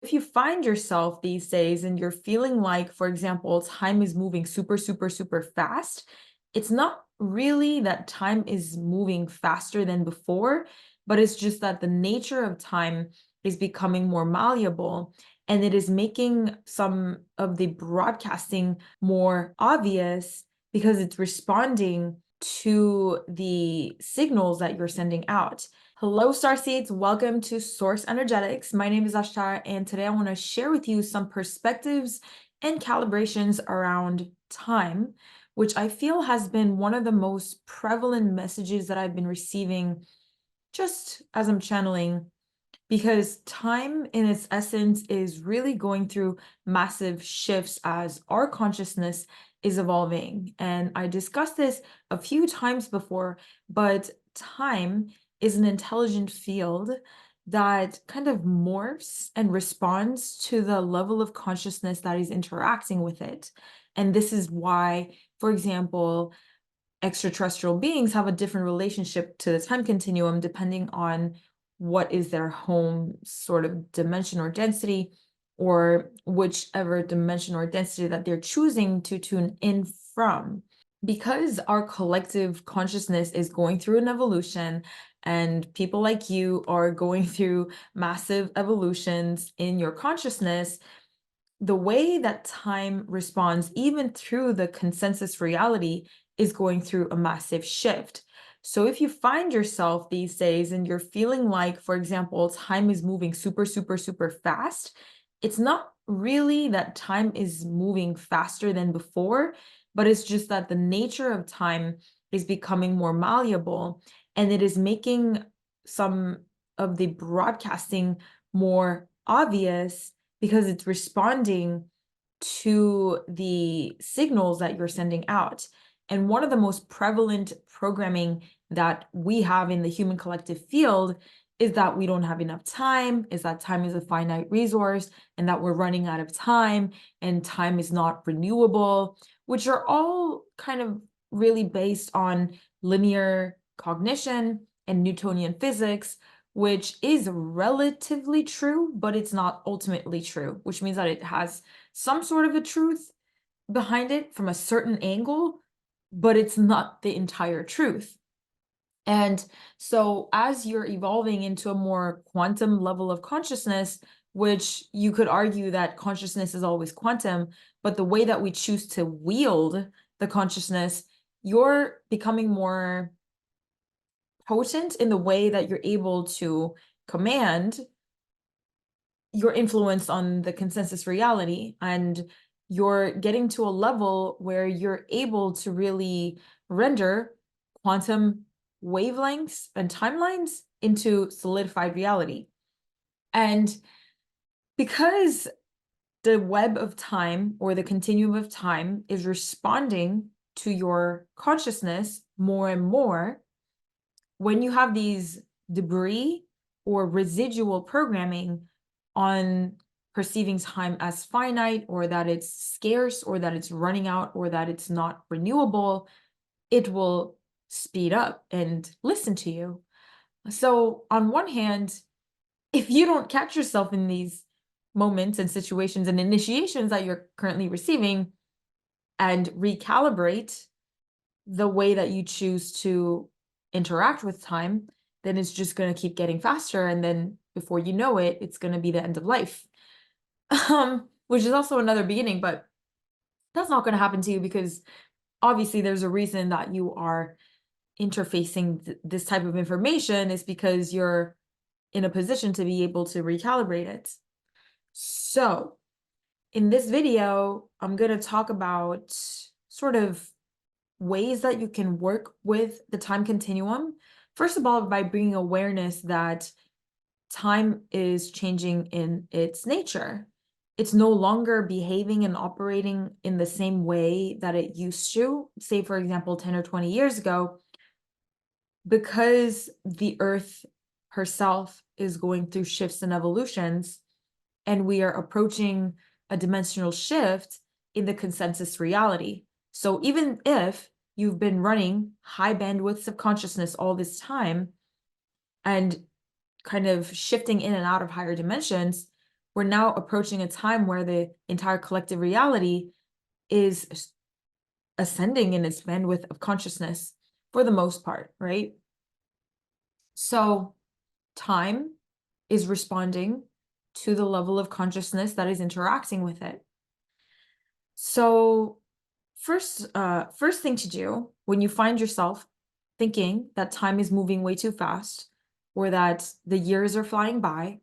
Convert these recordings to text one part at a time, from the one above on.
If you find yourself these days and you're feeling like, for example, time is moving super, super, super fast, it's not really that time is moving faster than before, but it's just that the nature of time is becoming more malleable and it is making some of the broadcasting more obvious because it's responding to the signals that you're sending out. Hello, Starseeds. Welcome to Source Energetics. My name is Ashtara, and today I want to share with you some perspectives and calibrations around time, which I feel has been one of the most prevalent messages that I've been receiving just as I'm channeling, because time in its essence is really going through massive shifts as our consciousness is evolving. And I discussed this a few times before, but time is an intelligent field that kind of morphs and responds to the level of consciousness that is interacting with it. And this is why, for example, extraterrestrial beings have a different relationship to the time continuum depending on what is their home sort of dimension or density, or whichever dimension or density that they're choosing to tune in from. Because our collective consciousness is going through an evolution, and people like you are going through massive evolutions in your consciousness, the way that time responds, even through the consensus reality, is going through a massive shift. So if you find yourself these days and you're feeling like, for example, time is moving super, super, super fast, it's not really that time is moving faster than before, but it's just that the nature of time is becoming more malleable and it is making some of the broadcasting more obvious because it's responding to the signals that you're sending out. And one of the most prevalent programming that we have in the human collective field is that we don't have enough time, is that time is a finite resource, and that we're running out of time, and time is not renewable, which are all kind of really based on linear cognition and Newtonian physics, which is relatively true, but it's not ultimately true, which means that it has some sort of a truth behind it from a certain angle, but it's not the entire truth. And so as you're evolving into a more quantum level of consciousness, which you could argue that consciousness is always quantum, but the way that we choose to wield the consciousness, you're becoming more potent in the way that you're able to command your influence on the consensus reality, and you're getting to a level where you're able to really render quantum wavelengths and timelines into solidified reality. And because the web of time or the continuum of time is responding to your consciousness more and more, when you have these debris or residual programming on perceiving time as finite, or that it's scarce, or that it's running out, or that it's not renewable, it will speed up and listen to you. So on one hand, if you don't catch yourself in these moments and situations and initiations that you're currently receiving and recalibrate the way that you choose to interact with time, then it's just going to keep getting faster. And then before you know it, it's going to be the end of life, which is also another beginning, but that's not going to happen to you because obviously there's a reason that you are interfacing this type of information, is because you're in a position to be able to recalibrate it. So in this video, I'm going to talk about sort of ways that you can work with the time continuum. First of all, by bringing awareness that time is changing in its nature. It's no longer behaving and operating in the same way that it used to, say, for example, 10 or 20 years ago, because the Earth herself is going through shifts and evolutions, and we are approaching a dimensional shift in the consensus reality. So even if you've been running high bandwidths of consciousness all this time and kind of shifting in and out of higher dimensions, we're now approaching a time where the entire collective reality is ascending in its bandwidth of consciousness for the most part, right? So time is responding to the level of consciousness that is interacting with it. So first thing to do when you find yourself thinking that time is moving way too fast, or that the years are flying by,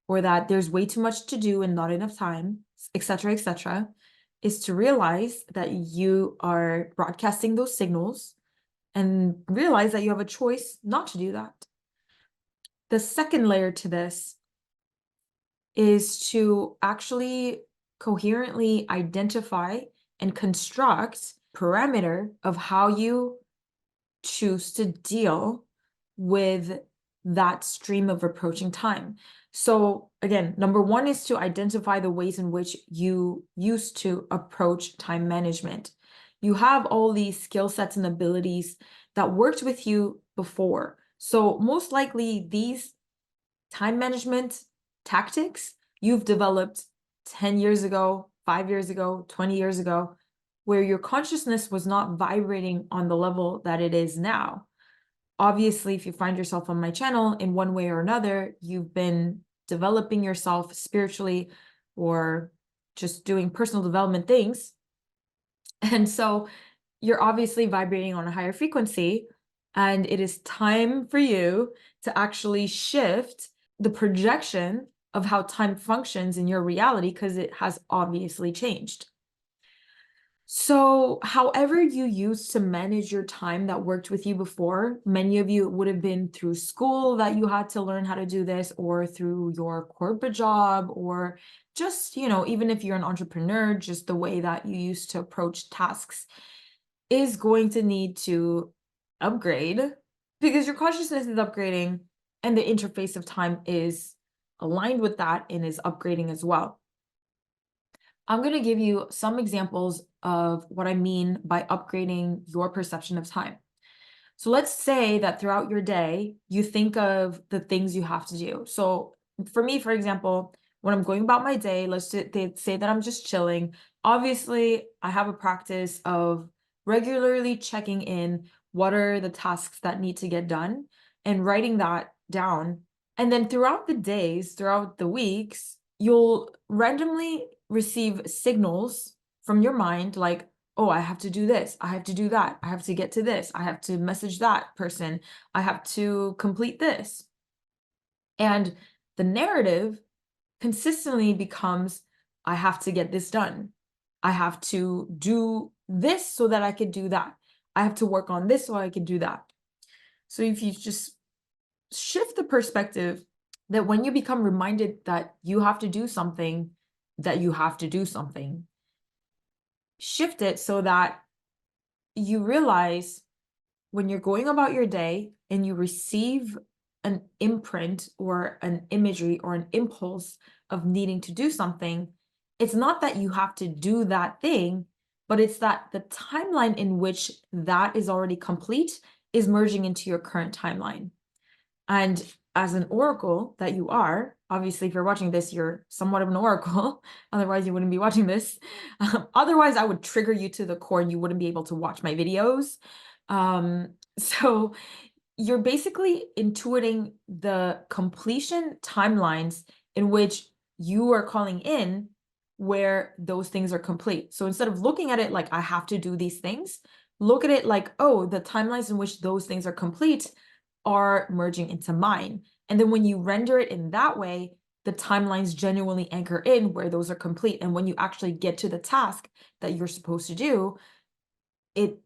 or that there's way too much to do and not enough time, etc., is to realize that you are broadcasting those signals and realize that you have a choice not to do that. The second layer to this is to actually coherently identify and construct parameter of how you choose to deal with that stream of approaching time. So again, number one is to identify the ways in which you used to approach time management. You have all these skill sets and abilities that worked with you before. So most likely these time management tactics you've developed 10 years ago, 5 years ago, 20 years ago, where your consciousness was not vibrating on the level that it is now. Obviously, if you find yourself on my channel in one way or another, you've been developing yourself spiritually or just doing personal development things. And so you're obviously vibrating on a higher frequency, and it is time for you to actually shift the projection of how time functions in your reality, because it has obviously changed. So however you used to manage your time that worked with you before, many of you would have been through school that you had to learn how to do this, or through your corporate job, or just, even if you're an entrepreneur, just the way that you used to approach tasks is going to need to upgrade, because your consciousness is upgrading and the interface of time is aligned with that and is upgrading as well. I'm going to give you some examples of what I mean by upgrading your perception of time. So let's say that throughout your day, you think of the things you have to do. So for me, for example, when I'm going about my day, they say that I'm just chilling. Obviously, I have a practice of regularly checking in what are the tasks that need to get done and writing that down. And then throughout the days, throughout the weeks, you'll randomly receive signals from your mind like, oh, I have to do this, I have to do that, I have to get to this, I have to message that person, I have to complete this. And the narrative consistently becomes, I have to get this done. I have to do this so that I could do that. I have to work on this so I could do that. So if you just shift the perspective that when you become reminded that you have to do something, that you have to do something, shift it so that you realize when you're going about your day and you receive an imprint or an imagery or an impulse of needing to do something, it's not that you have to do that thing, but it's that the timeline in which that is already complete is merging into your current timeline. And as an oracle that you are, obviously, if you're watching this, you're somewhat of an oracle. Otherwise, you wouldn't be watching this. Otherwise, I would trigger you to the core and you wouldn't be able to watch my videos. So you're basically intuiting the completion timelines in which you are calling in where those things are complete. So instead of looking at it like I have to do these things, look at it like, oh, the timelines in which those things are complete are merging into mine. And then when you render it in that way, the timelines genuinely anchor in where those are complete. And when you actually get to the task that you're supposed to do, it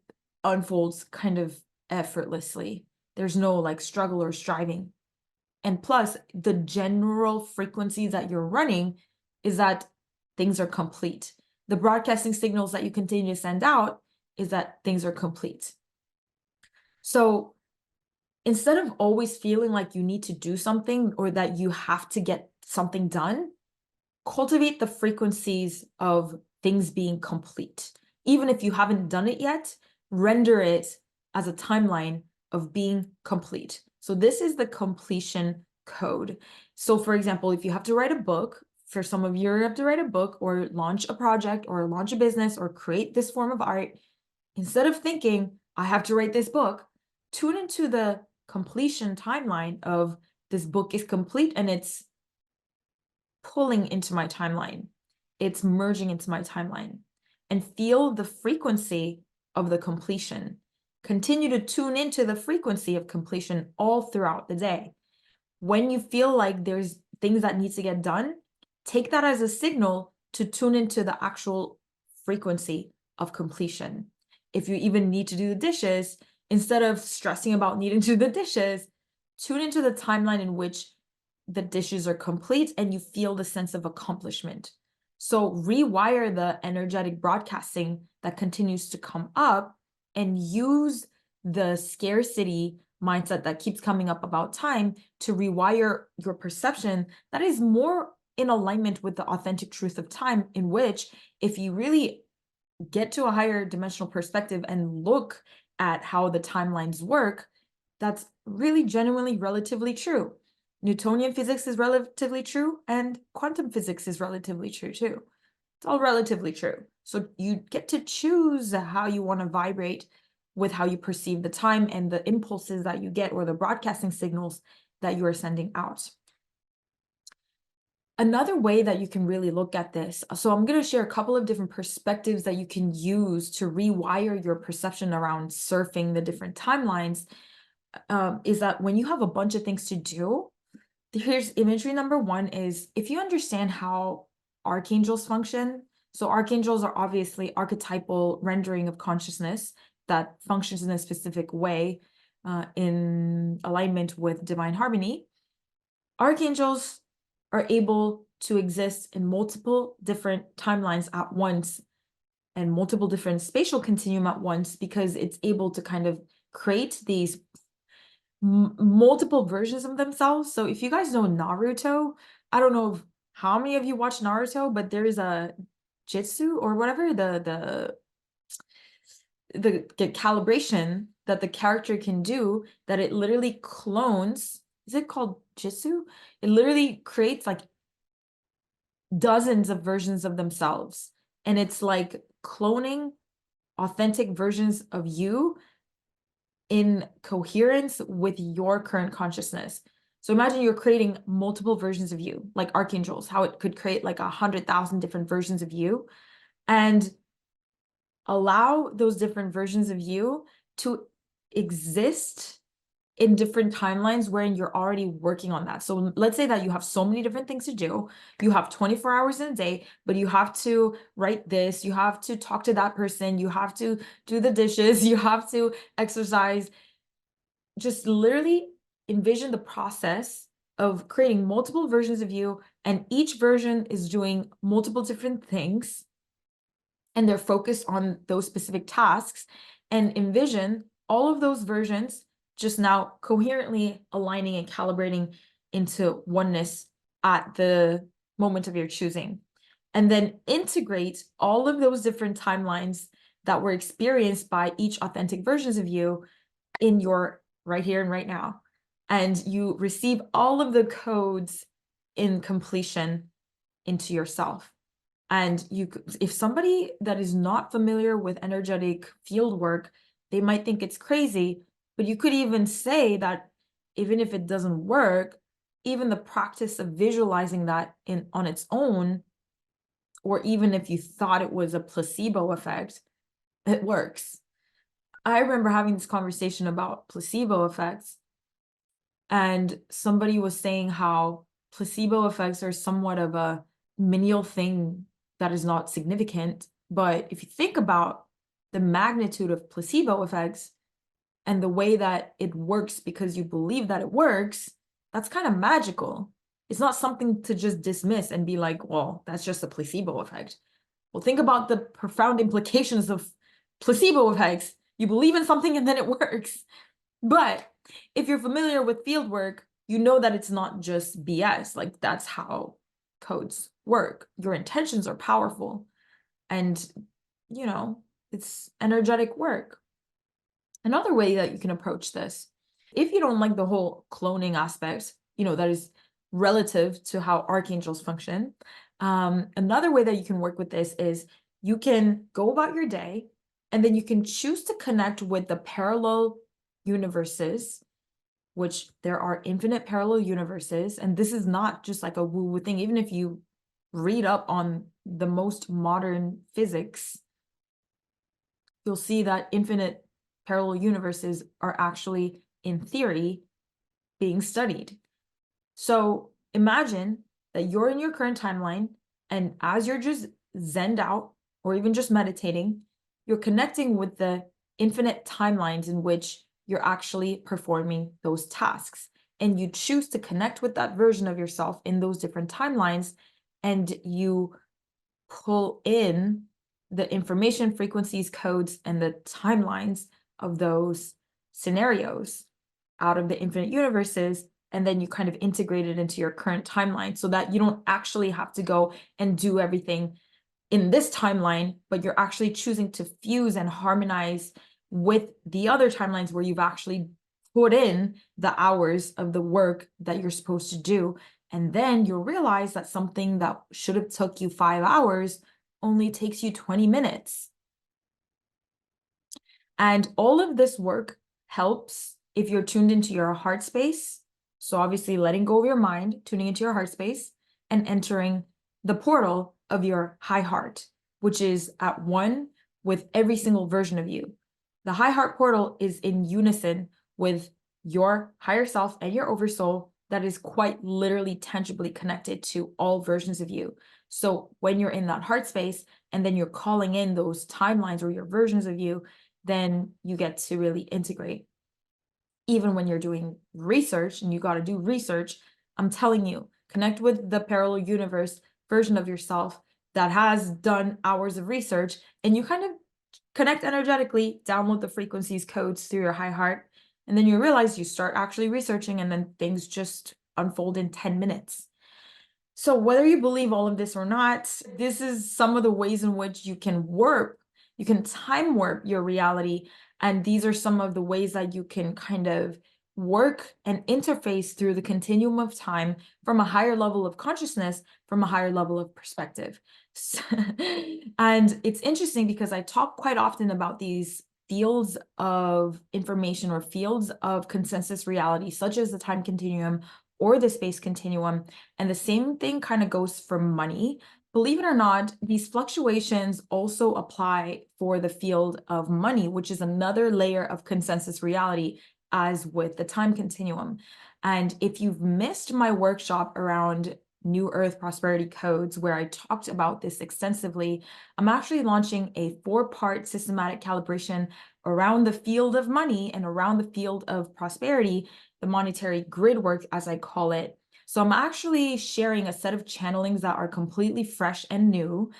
unfolds kind of effortlessly. There's no like struggle or striving. And plus, the general frequency that you're running is that things are complete. The broadcasting signals that you continue to send out is that things are complete. So instead of always feeling like you need to do something or that you have to get something done, cultivate the frequencies of things being complete. Even if you haven't done it yet, render it as a timeline of being complete. So this is the completion code. So for example, if you have to write a book, for some of you, you have to write a book or launch a project or launch a business or create this form of art. Instead of thinking, I have to write this book, tune into the completion timeline of this book is complete and it's pulling into my timeline. It's merging into my timeline, and feel the frequency of the completion. Continue to tune into the frequency of completion all throughout the day. When you feel like there's things that need to get done, take that as a signal to tune into the actual frequency of completion. If you even need to do the dishes, instead of stressing about needing to do the dishes, tune into the timeline in which the dishes are complete and you feel the sense of accomplishment. So rewire the energetic broadcasting that continues to come up and use the scarcity mindset that keeps coming up about time to rewire your perception that is more in alignment with the authentic truth of time, in which if you really get to a higher dimensional perspective and look at how the timelines work, that's really genuinely relatively true. Newtonian physics is relatively true, and quantum physics is relatively true too. It's all relatively true. So you get to choose how you want to vibrate with how you perceive the time and the impulses that you get or the broadcasting signals that you are sending out. Another way that you can really look at this, so I'm going to share a couple of different perspectives that you can use to rewire your perception around surfing the different timelines, is that when you have a bunch of things to do, here's imagery number one is if you understand how archangels function. So archangels are obviously archetypal rendering of consciousness that functions in a specific way in alignment with divine harmony. Archangels are able to exist in multiple different timelines at once and multiple different spatial continuum at once, because it's able to kind of create these multiple versions of themselves. So if you guys know Naruto, I don't know how many of you watch Naruto, but there is a jitsu or whatever, the calibration that the character can do, that it literally clones. Is it called jitsu? It literally creates like dozens of versions of themselves, and it's like cloning authentic versions of you in coherence with your current consciousness. So imagine you're creating multiple versions of you, like archangels, how it could create like 100,000 different versions of you, and allow those different versions of you to exist in different timelines wherein you're already working on that. So let's say that you have so many different things to do. You have 24 hours in a day, but you have to write this, you have to talk to that person, you have to do the dishes, you have to exercise. Just literally envision the process of creating multiple versions of you, and each version is doing multiple different things, and they're focused on those specific tasks, and envision all of those versions just now coherently aligning and calibrating into oneness at the moment of your choosing. And then integrate all of those different timelines that were experienced by each authentic versions of you in your right here and right now. And you receive all of the codes in completion into yourself. And if somebody that is not familiar with energetic field work, they might think it's crazy, but you could even say that even if it doesn't work, even the practice of visualizing that on its own, or even if you thought it was a placebo effect, it works. I remember having this conversation about placebo effects, and somebody was saying how placebo effects are somewhat of a menial thing that is not significant. But if you think about the magnitude of placebo effects and the way that it works because you believe that it works, that's kind of magical. It's not something to just dismiss and be like, well, that's just a placebo effect. Well, think about the profound implications of placebo effects. You believe in something and then it works. But if you're familiar with field work, you know that it's not just BS. Like, that's how codes work. Your intentions are powerful, and you know, it's energetic work. Another way that you can approach this, if you don't like the whole cloning aspect, you know, that is relative to how archangels function. Another way that you can work with this is you can go about your day, and then you can choose to connect with the parallel universes, which there are infinite parallel universes. And this is not just like a woo-woo thing. Even if you read up on the most modern physics, you'll see that infinite parallel universes are actually, in theory, being studied. So imagine that you're in your current timeline, and as you're just zenned out or even just meditating, you're connecting with the infinite timelines in which you're actually performing those tasks. And you choose to connect with that version of yourself in those different timelines, and you pull in the information, frequencies, codes, and the timelines of those scenarios out of the infinite universes, and then you kind of integrate it into your current timeline so that you don't actually have to go and do everything in this timeline, but you're actually choosing to fuse and harmonize with the other timelines where you've actually put in the hours of the work that you're supposed to do. And then you'll realize that something that should have took you 5 hours only takes you 20 minutes. And all of this work helps if you're tuned into your heart space. So obviously letting go of your mind, tuning into your heart space, and entering the portal of your high heart, which is at one with every single version of you. The high heart portal is in unison with your higher self and your oversoul that is quite literally tangibly connected to all versions of you. So when you're in that heart space and then you're calling in those timelines or your versions of you, then you get to really integrate. Even when you're doing research and you got to do research, I'm telling you, connect with the parallel universe version of yourself that has done hours of research, and you kind of connect energetically, download the frequencies, codes through your high heart, and then you realize you start actually researching, and then things just unfold in 10 minutes. So whether you believe all of this or not, this is some of the ways in which you can time warp your reality. And these are some of the ways that you can kind of work and interface through the continuum of time from a higher level of consciousness, from a higher level of perspective. And it's interesting because I talk quite often about these fields of information or fields of consensus reality, such as the time continuum or the space continuum. And the same thing kind of goes for money. Believe it or not, these fluctuations also apply for the field of money, which is another layer of consensus reality, as with the time continuum. And if you've missed my workshop around New Earth Prosperity Codes, where I talked about this extensively, I'm actually launching a 4-part systematic calibration around the field of money and around the field of prosperity, the monetary grid work, as I call it. So I'm actually sharing a set of channelings that are completely fresh and new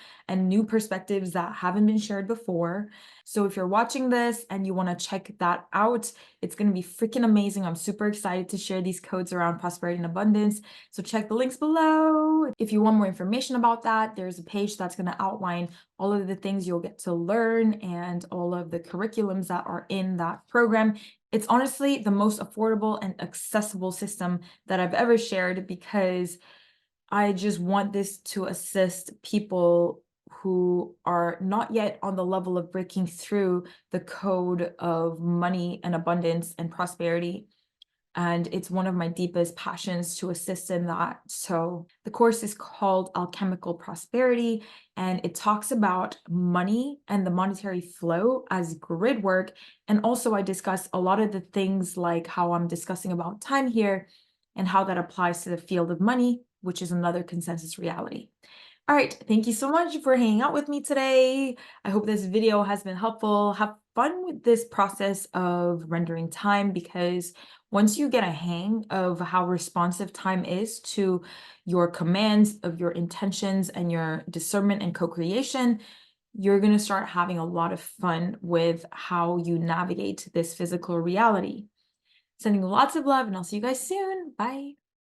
perspectives that haven't been shared before. So if you're watching this and you want to check that out, it's going to be freaking amazing. I'm super excited to share these codes around prosperity and abundance. So check the links below. If you want more information about that, there's a page that's going to outline all of the things you'll get to learn and all of the curriculums that are in that program. It's honestly the most affordable and accessible system that I've ever shared, because I just want this to assist people who are not yet on the level of breaking through the code of money and abundance and prosperity. And it's one of my deepest passions to assist in that. So the course is called Alchemical Prosperity, and it talks about money and the monetary flow as grid work. And also I discuss a lot of the things like how I'm discussing about time here and how that applies to the field of money, which is another consensus reality. All right, thank you so much for hanging out with me today. I hope this video has been helpful. Have fun with this process of rendering time, because once you get a hang of how responsive time is to your commands, of your intentions and your discernment and co-creation, you're going to start having a lot of fun with how you navigate this physical reality. Sending lots of love, and I'll see you guys soon. Bye.